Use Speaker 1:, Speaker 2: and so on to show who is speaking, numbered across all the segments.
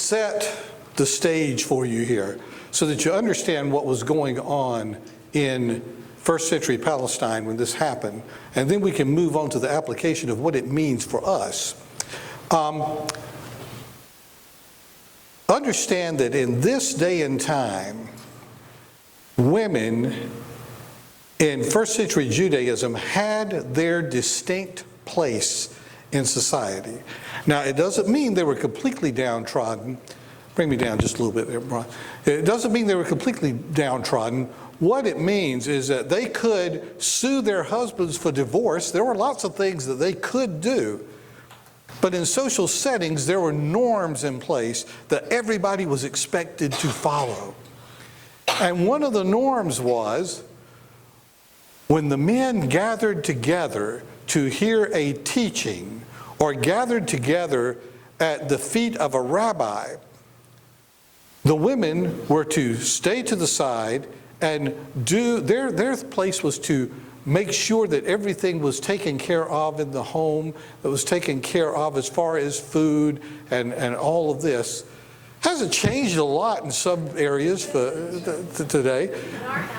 Speaker 1: set the stage for you here so that you understand what was going on in first century Palestine when this happened, and then we can move on to the application of what it means for us. Understand that in this day and time, women in first century Judaism had their distinct place in society. Now, it doesn't mean they were completely downtrodden. Bring me down just a little bit there, Brian. It doesn't mean they were completely downtrodden. What it means is that they could sue their husbands for divorce. There were lots of things that they could do. But in social settings, there were norms in place that everybody was expected to follow. And one of the norms was when the men gathered together to hear a teaching or gathered together at the feet of a rabbi, the women were to stay to the side and do their place was to make sure that everything was taken care of in the home, that was taken care of as far as food and all of this. Hasn't changed a lot in some areas today,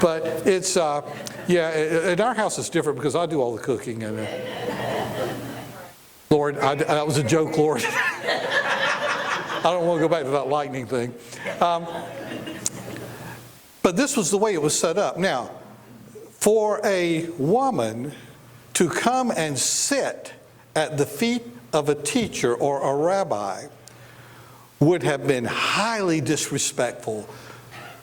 Speaker 1: but it's, in our house it's different because I do all the cooking. And Lord, that was a joke, Lord. I don't want to go back to that lightning thing. But this was the way it was set up. Now, for a woman to come and sit at the feet of a teacher or a rabbi would have been highly disrespectful,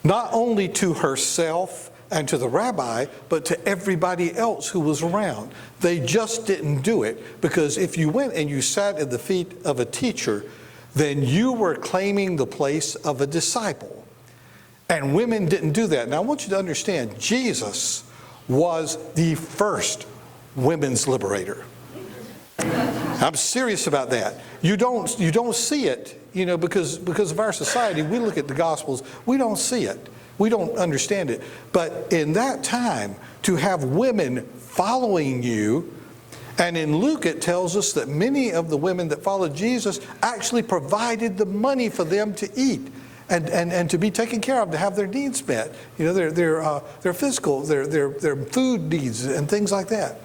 Speaker 1: not only to herself and to the rabbi, but to everybody else who was around. They just didn't do it, because if you went and you sat at the feet of a teacher, then you were claiming the place of a disciple. And women didn't do that. Now I want you to understand, Jesus was the first women's liberator. I'm serious about that. You don't see it, because of our society. We look at the Gospels, we don't see it. We don't understand it. But in that time, to have women following you, and in Luke it tells us that many of the women that followed Jesus actually provided the money for them to eat and to be taken care of, to have their needs met, their physical, their food needs and things like that.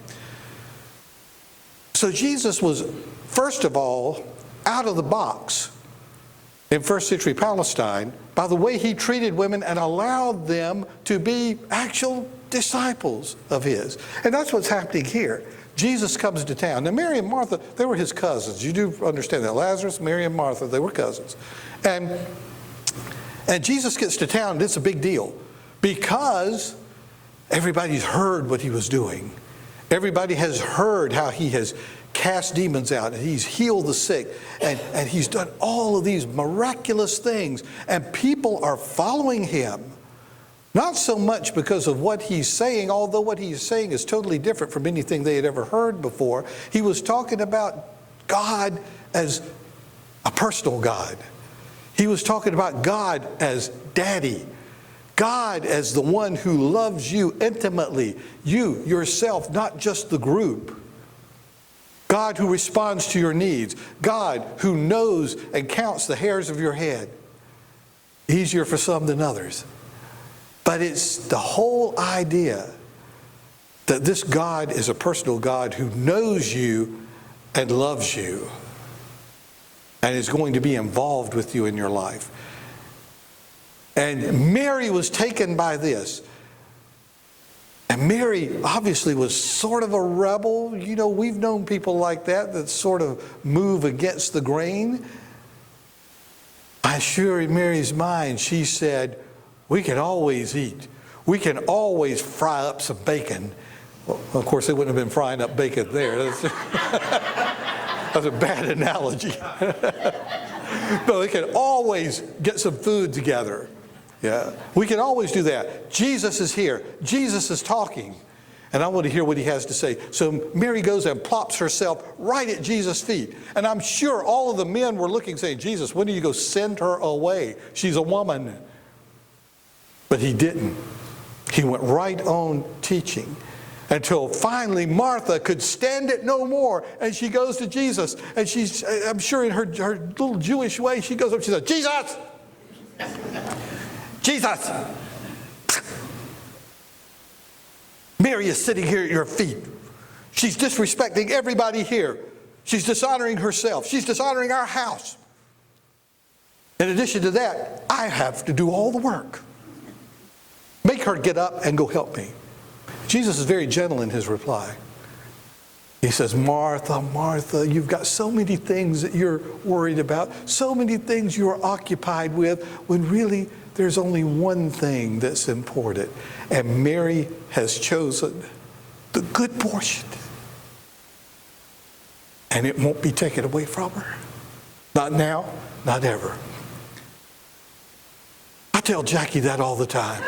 Speaker 1: So Jesus was, first of all, out of the box in first century Palestine by the way he treated women and allowed them to be actual disciples of his. And that's what's happening here. Jesus comes to town. Now, Mary and Martha, they were his cousins. You do understand that. Lazarus, Mary, and Martha, they were cousins. And Jesus gets to town, and it's a big deal because everybody's heard what he was doing. Everybody has heard how he has cast demons out, and he's healed the sick, and he's done all of these miraculous things. And people are following him, not so much because of what he's saying, although what he's saying is totally different from anything they had ever heard before. He was talking about God as a personal God. He was talking about God as Daddy. God as the one who loves you intimately. You, yourself, not just the group. God who responds to your needs. God who knows and counts the hairs of your head. Easier for some than others. But it's the whole idea that this God is a personal God who knows you and loves you and is going to be involved with you in your life. And Mary was taken by this. And Mary obviously was sort of a rebel. We've known people like that sort of move against the grain. I'm sure in Mary's mind, she said, we can always eat. We can always fry up some bacon. Well, of course, they wouldn't have been frying up bacon there. That's a bad analogy. But we can always get some food together. Yeah, we can always do that. Jesus is here. Jesus is talking. And I want to hear what he has to say. So Mary goes and plops herself right at Jesus' feet. And I'm sure all of the men were looking, saying, Jesus, when do you go send her away? She's a woman. But he didn't. He went right on teaching. until finally Martha could stand it no more. And she goes to Jesus. And she's, I'm sure in her little Jewish way, she goes up and she says, Jesus! Jesus! Mary is sitting here at your feet. She's disrespecting everybody here. She's dishonoring herself. She's dishonoring our house. In addition to that, I have to do all the work. Make her get up and go help me. Jesus is very gentle in his reply. He says, Martha, Martha, you've got so many things that you're worried about, so many things you're occupied with, when really there's only one thing that's important. And Mary has chosen the good portion. And it won't be taken away from her. Not now, not ever. I tell Jackie that all the time.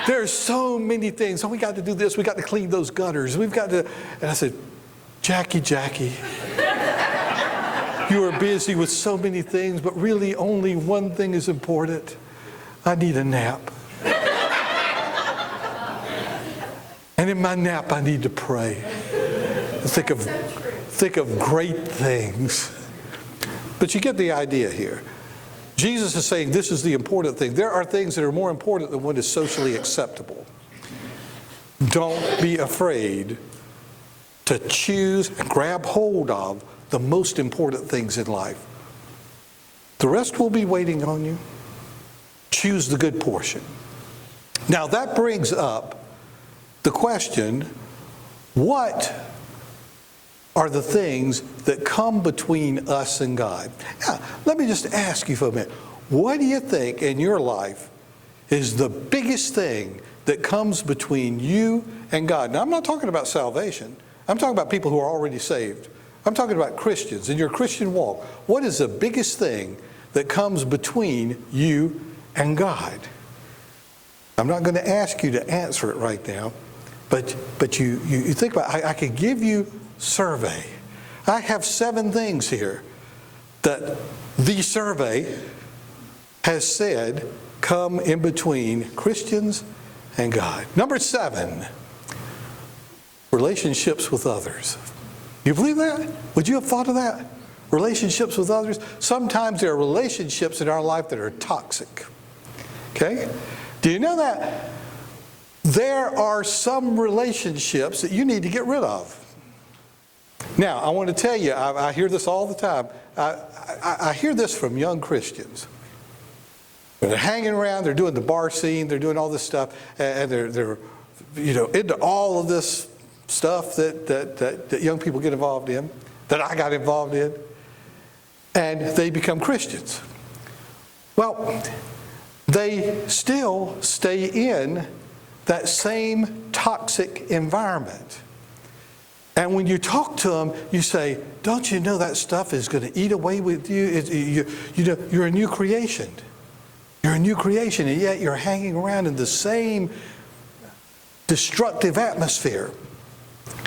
Speaker 1: There's so many things. Oh, we got to do this. We got to clean those gutters. We've got to. And I said, Jackie, you are busy with so many things, but really only one thing is important. I need a nap. And in my nap, I need to pray. Think of great things. But you get the idea here. Jesus is saying this is the important thing. There are things that are more important than what is socially acceptable. Don't be afraid to choose and grab hold of the most important things in life. The rest will be waiting on you. Choose the good portion. Now that brings up the question, what are the things that come between us and God? Now, let me just ask you for a minute. What do you think in your life is the biggest thing that comes between you and God? Now, I'm not talking about salvation. I'm talking about people who are already saved. I'm talking about Christians in your Christian walk. What is the biggest thing that comes between you and God? I'm not going to ask you to answer it right now, but you think about it. I could give you survey. I have 7 things here that the survey has said come in between Christians and God. Number 7, relationships with others. You believe that? Would you have thought of that? Relationships with others? Sometimes there are relationships in our life that are toxic. Okay? Do you know that there are some relationships that you need to get rid of? Now, I want to tell you, I hear this all the time. I hear this from young Christians. They're hanging around, they're doing the bar scene, they're doing all this stuff, and they're into all of this stuff that young people get involved in, that I got involved in, and they become Christians. Well, they still stay in that same toxic environment. And when you talk to them, you say, don't you know that stuff is going to eat away with you? You're a new creation. You're a new creation, and yet you're hanging around in the same destructive atmosphere.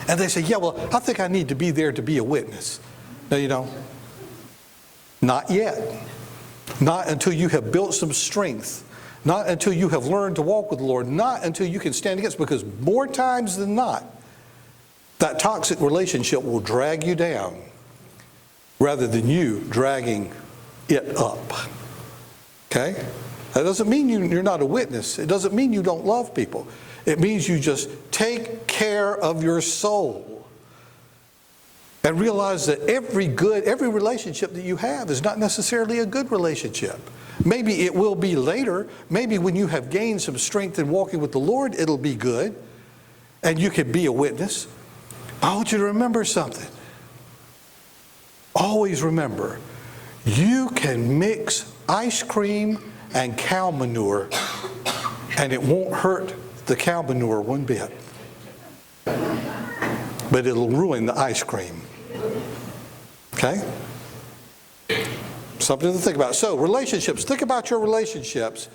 Speaker 1: And they say, yeah, well, I think I need to be there to be a witness. No, you don't. Not yet. Not until you have built some strength. Not until you have learned to walk with the Lord. Not until you can stand against, because more times than not, that toxic relationship will drag you down rather than you dragging it up. Okay? That doesn't mean you're not a witness. It doesn't mean you don't love people. It means you just take care of your soul and realize that every relationship that you have is not necessarily a good relationship. Maybe it will be later. Maybe when you have gained some strength in walking with the Lord, it'll be good and you can be a witness. I want you to remember something. Always remember, you can mix ice cream and cow manure, and it won't hurt the cow manure one bit. But it'll ruin the ice cream. Okay? Something to think about. So, relationships. Think about your relationships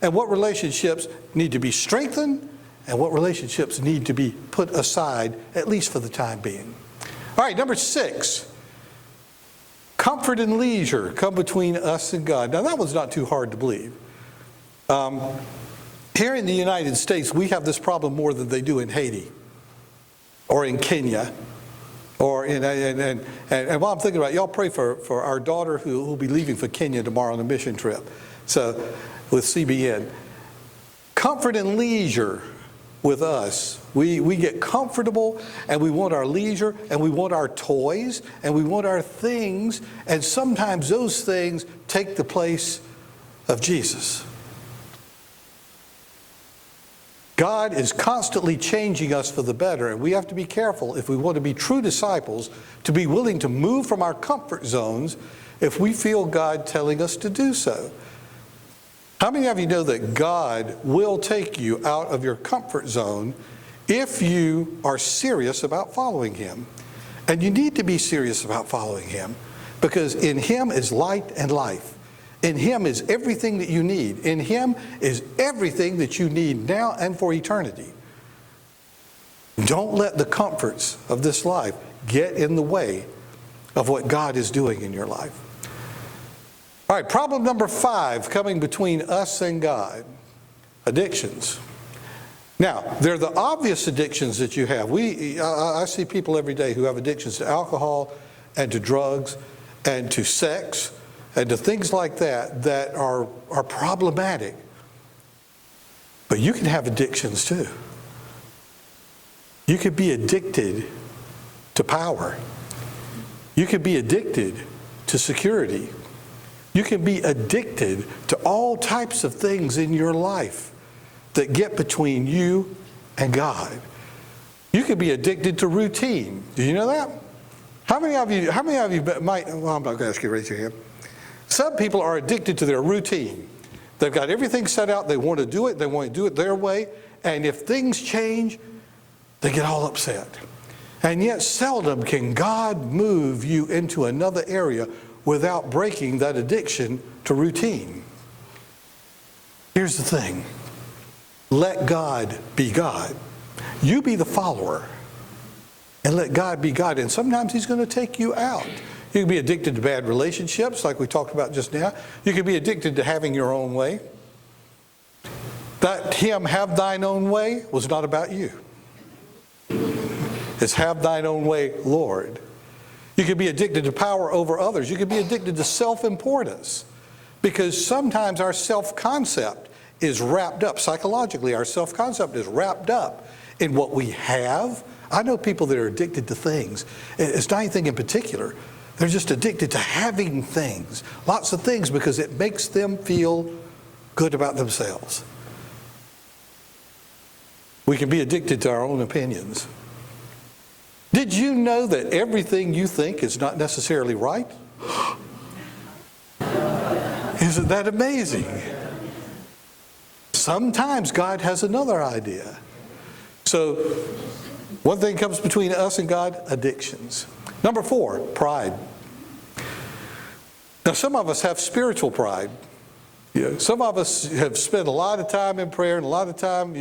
Speaker 1: and what relationships need to be strengthened and what relationships need to be put aside, at least for the time being. All right, number 6. Comfort and leisure come between us and God. Now, that one's not too hard to believe. Here in the United States, we have this problem more than they do in Haiti or in Kenya. Or and while I'm thinking about it, y'all pray for our daughter who will be leaving for Kenya tomorrow on a mission trip. So with CBN. Comfort and leisure with us. We get comfortable and we want our leisure and we want our toys and we want our things, and sometimes those things take the place of Jesus. God is constantly changing us for the better, and we have to be careful if we want to be true disciples to be willing to move from our comfort zones if we feel God telling us to do so. How many of you know that God will take you out of your comfort zone if you are serious about following Him? And you need to be serious about following Him, because in Him is light and life. In Him is everything that you need. In Him is everything that you need now and for eternity. Don't let the comforts of this life get in the way of what God is doing in your life. All right, problem number 5 coming between us and God: addictions. Now, they're the obvious addictions that you have. I see people every day who have addictions to alcohol and to drugs and to sex and to things like that that are problematic. But you can have addictions too. You could be addicted to power. You could be addicted to security. You can be addicted to all types of things in your life that get between you and God. You could be addicted to routine. Do you know that? How many of you might, well, I'm not going to ask you to raise your hand. Some people are addicted to their routine. They've got everything set out. They want to do it. They want to do it their way. And if things change, they get all upset. And yet seldom can God move you into another area without breaking that addiction to routine. Here's the thing. Let God be God. You be the follower. And let God be God. And sometimes He's going to take you out. You can be addicted to bad relationships, like we talked about just now. You can be addicted to having your own way. That hymn, "Have Thine Own Way," was not about you. It's "Have Thine Own Way, Lord." You can be addicted to power over others. You can be addicted to self-importance, because sometimes our self-concept is wrapped up, psychologically, our self-concept is wrapped up in what we have. I know people that are addicted to things. It's not anything in particular. They're just addicted to having things, lots of things, because it makes them feel good about themselves. We can be addicted to our own opinions. Did you know that everything you think is not necessarily right? Isn't that amazing? Sometimes God has another idea. So, one thing comes between us and God: addictions. Number 4, pride. Now, some of us have spiritual pride. Some of us have spent a lot of time in prayer and a lot of time,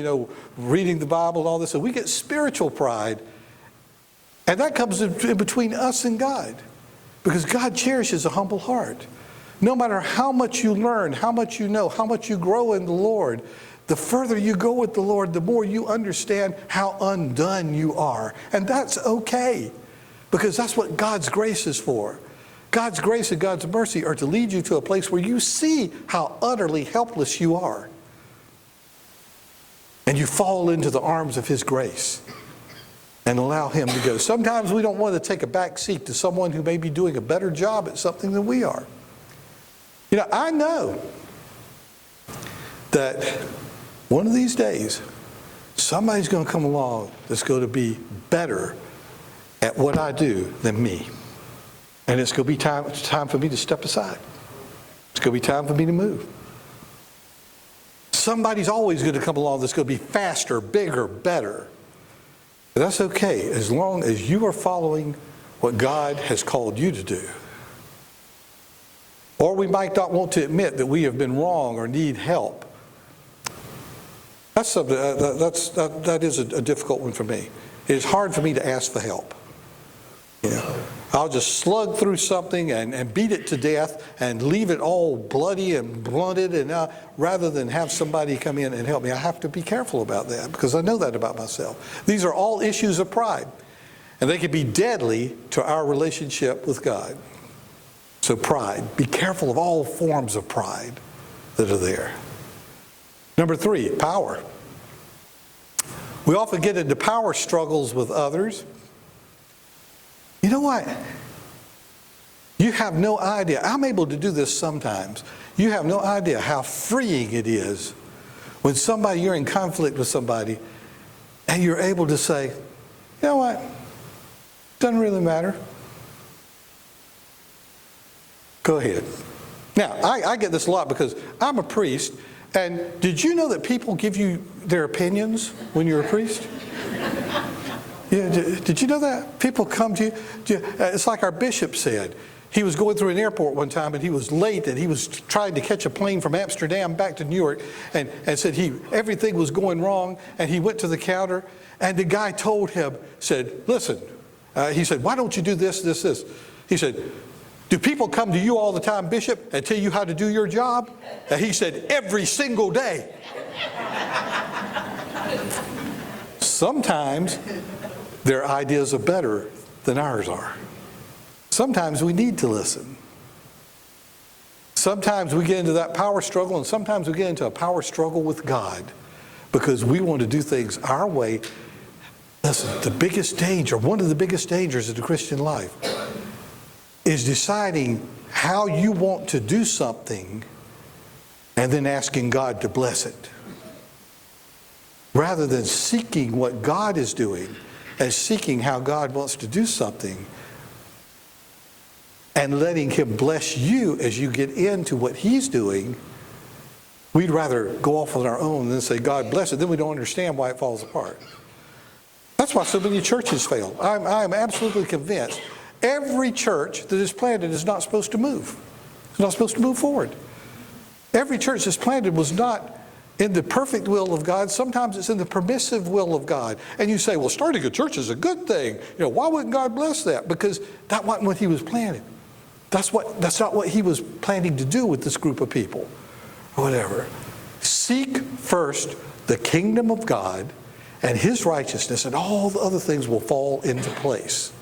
Speaker 1: reading the Bible and all this, and we get spiritual pride. And that comes in between us and God, because God cherishes a humble heart. No matter how much you learn, how much you know, how much you grow in the Lord, the further you go with the Lord, the more you understand how undone you are. And that's okay, because that's what God's grace is for. God's grace and God's mercy are to lead you to a place where you see how utterly helpless you are. And you fall into the arms of His grace and allow Him to go. Sometimes we don't want to take a back seat to someone who may be doing a better job at something than we are. I know that one of these days, somebody's going to come along that's going to be better at what I do than me. And it's going to be time for me to step aside. It's going to be time for me to move. Somebody's always going to come along that's going to be faster, bigger, better. But that's okay, as long as you are following what God has called you to do. Or we might not want to admit that we have been wrong or need help. That's something that is a difficult one for me. It is hard for me to ask for help. I'll just slug through something and beat it to death and leave it all bloody and blunted, and rather than have somebody come in and help me. I have to be careful about that because I know that about myself. These are all issues of pride, and they can be deadly to our relationship with God. So pride, be careful of all forms of pride that are there. Number 3, power. We often get into power struggles with others. You know what? You have no idea. I'm able to do this sometimes. You have no idea how freeing it is when you're in conflict with somebody and you're able to say, you know what? Doesn't really matter. Go ahead. Now, I get this a lot because I'm a priest, and did you know that people give you their opinions when you're a priest? Yeah, did you know that? People come to you. It's like our bishop said. He was going through an airport one time and he was late, and he was trying to catch a plane from Amsterdam back to New York, and said everything was going wrong, and he went to the counter, and the guy told him, said, listen, he said, why don't you do this, this, this? He said, do people come to you all the time, Bishop, and tell you how to do your job? And he said, every single day. Sometimes their ideas are better than ours are. Sometimes we need to listen. Sometimes we get into that power struggle, and sometimes we get into a power struggle with God because we want to do things our way. Listen, the biggest danger, one of the biggest dangers of the Christian life is deciding how you want to do something and then asking God to bless it. Rather than seeking what God is doing and seeking how God wants to do something and letting Him bless you as you get into what He's doing, we'd rather go off on our own than say, God bless it. Then we don't understand why it falls apart. That's why so many churches fail. I'm absolutely convinced every church that is planted is not supposed to move. It's not supposed to move forward. Every church that's planted was not in the perfect will of God. Sometimes it's in the permissive will of God. And you say, well, starting a church is a good thing. Why wouldn't God bless that? Because that wasn't what He was planning. That's not what He was planning to do with this group of people, or whatever. Seek first the kingdom of God and His righteousness, and all the other things will fall into place.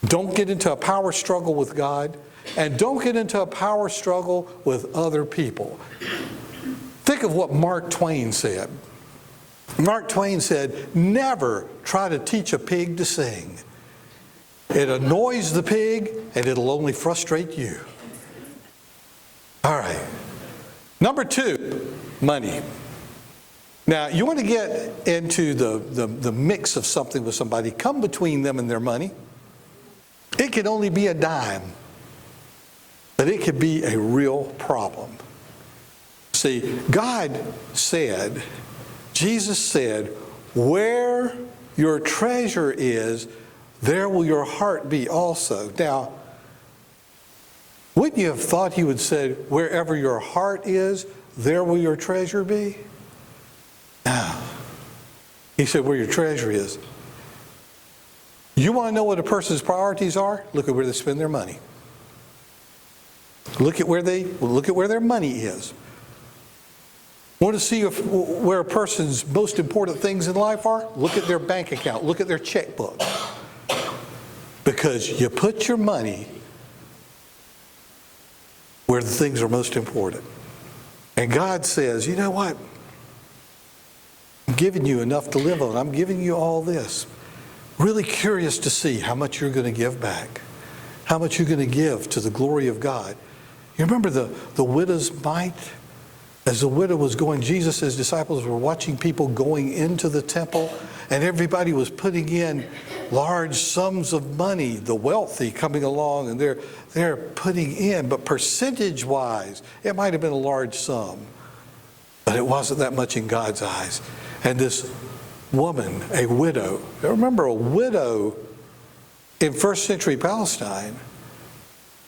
Speaker 1: Don't get into a power struggle with God, and don't get into a power struggle with other people. Think of what Mark Twain said. Mark Twain said, never try to teach a pig to sing. It annoys the pig, and it'll only frustrate you. All right. Number 2, money. Now, you want to get into the mix of something with somebody, come between them and their money. It can only be a dime, but it could be a real problem. See, God said, Jesus said, where your treasure is, there will your heart be also. Now, wouldn't you have thought He would say, wherever your heart is, there will your treasure be? No. He said, where your treasure is. You want to know what a person's priorities are? Look at where they spend their money. Look at where their money is. Want to see where a person's most important things in life are? Look at their bank account. Look at their checkbook. Because you put your money where the things are most important. And God says, you know what? I'm giving you enough to live on. I'm giving you all this. Really curious to see how much you're going to give back. How much you're going to give to the glory of God. You remember the widow's mite? As the widow was going, Jesus' disciples were watching people going into the temple, and everybody was putting in large sums of money, the wealthy coming along, and they're putting in, but percentage-wise, it might have been a large sum, but it wasn't that much in God's eyes. And this woman, a widow, remember a widow in first century Palestine,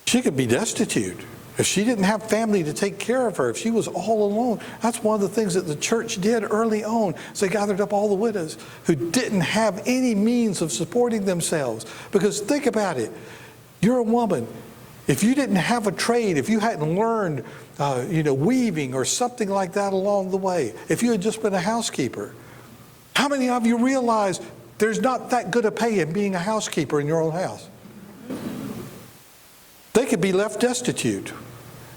Speaker 1: she could be destitute. if she didn't have family to take care of her, if she was all alone, that's one of the things that the church did early on. So they gathered up all the widows who didn't have any means of supporting themselves. Because think about it. You're a woman. If you didn't have a trade, if you hadn't learned, weaving or something like that along the way, if you had just been a housekeeper, how many of you realize there's not that good a pay in being a housekeeper in your own house? They could be left destitute.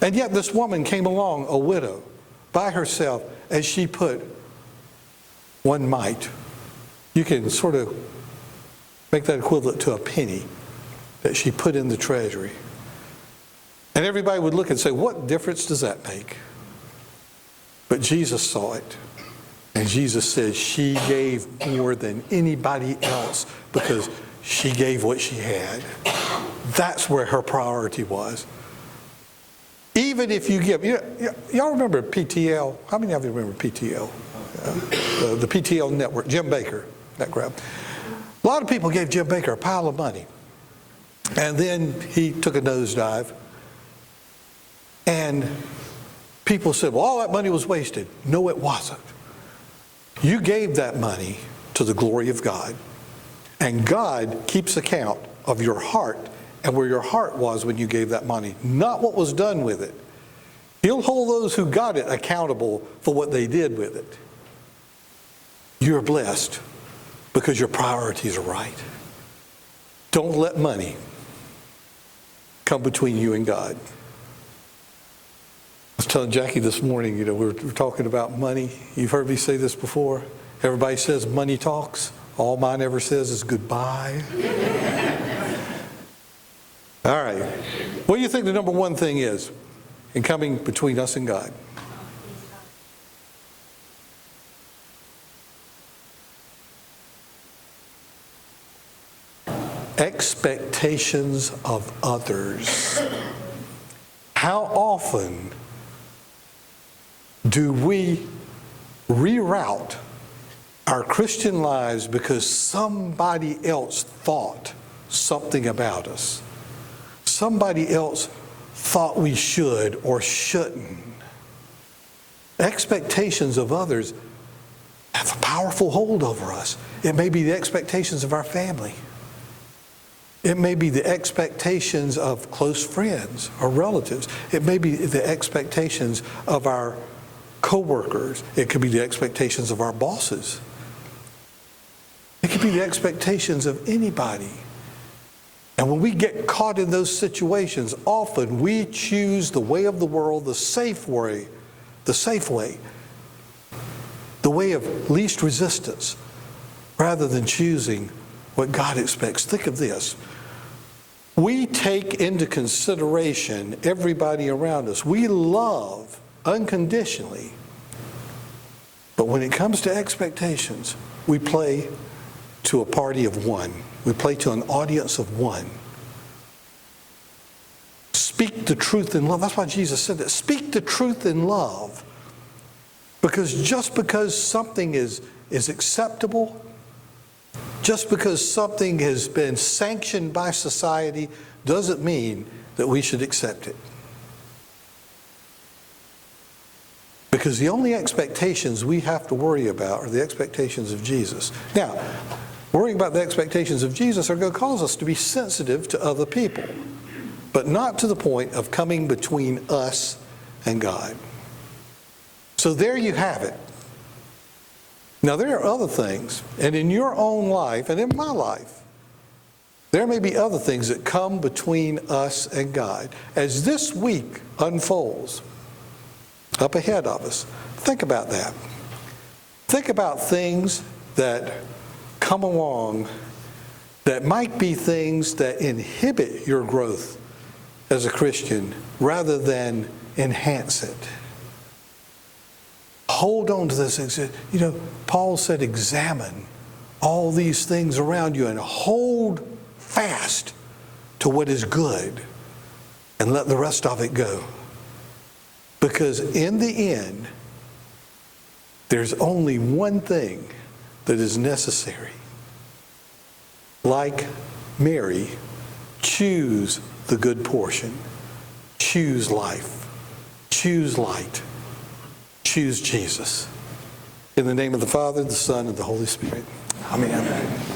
Speaker 1: And yet this woman came along, a widow, by herself, and she put one mite. You can sort of make that equivalent to a penny that she put in the treasury. And everybody would look and say, what difference does that make? But Jesus saw it. And Jesus said she gave more than anybody else because she gave what she had. That's where her priority was. Even if you give, y'all remember PTL? How many of you remember PTL? The PTL network, Jim Bakker, that crowd. A lot of people gave Jim Bakker a pile of money. And then he took a nosedive. And people said, well, all that money was wasted. No, it wasn't. You gave that money to the glory of God. And God keeps account of your heart and where your heart was when you gave that money, not what was done with it. He'll hold those who got it accountable for what they did with it. You're blessed because your priorities are right. Don't let money come between you and God. I was telling Jackie this morning, we're talking about money. You've heard me say this before. Everybody says money talks. All mine ever says is goodbye. All right. What do you think the number one thing is in coming between us and God? Expectations of others. How often do we reroute our Christian lives because somebody else thought something about us? Somebody else thought we should or shouldn't. Expectations of others have a powerful hold over us. It may be the expectations of our family. It may be the expectations of close friends or relatives. It may be the expectations of our co-workers. It could be the expectations of our bosses. It could be the expectations of anybody. And when we get caught in those situations, often we choose the way of the world, the safe way, the way of least resistance, rather than choosing what God expects. Think of this. We take into consideration everybody around us. We love unconditionally. But when it comes to expectations, we play to a party of one. We play to an audience of one. Speak the truth in love. That's why Jesus said that. Speak the truth in love. Because just because something is acceptable, just because something has been sanctioned by society, doesn't mean that we should accept it. Because the only expectations we have to worry about are the expectations of Jesus. Now, worrying about the expectations of Jesus are going to cause us to be sensitive to other people, but not to the point of coming between us and God. So there you have it. Now there are other things, and in your own life and in my life, there may be other things that come between us and God. As this week unfolds up ahead of us, think about that. Think about things that come along that might be things that inhibit your growth as a Christian rather than enhance it. Hold on to this. Paul said, examine all these things around you and hold fast to what is good and let the rest of it go. Because in the end, there's only one thing that is necessary. Like Mary, choose the good portion. choose life, choose light, choose Jesus. In the name of the Father, the Son, and the Holy Spirit. Amen.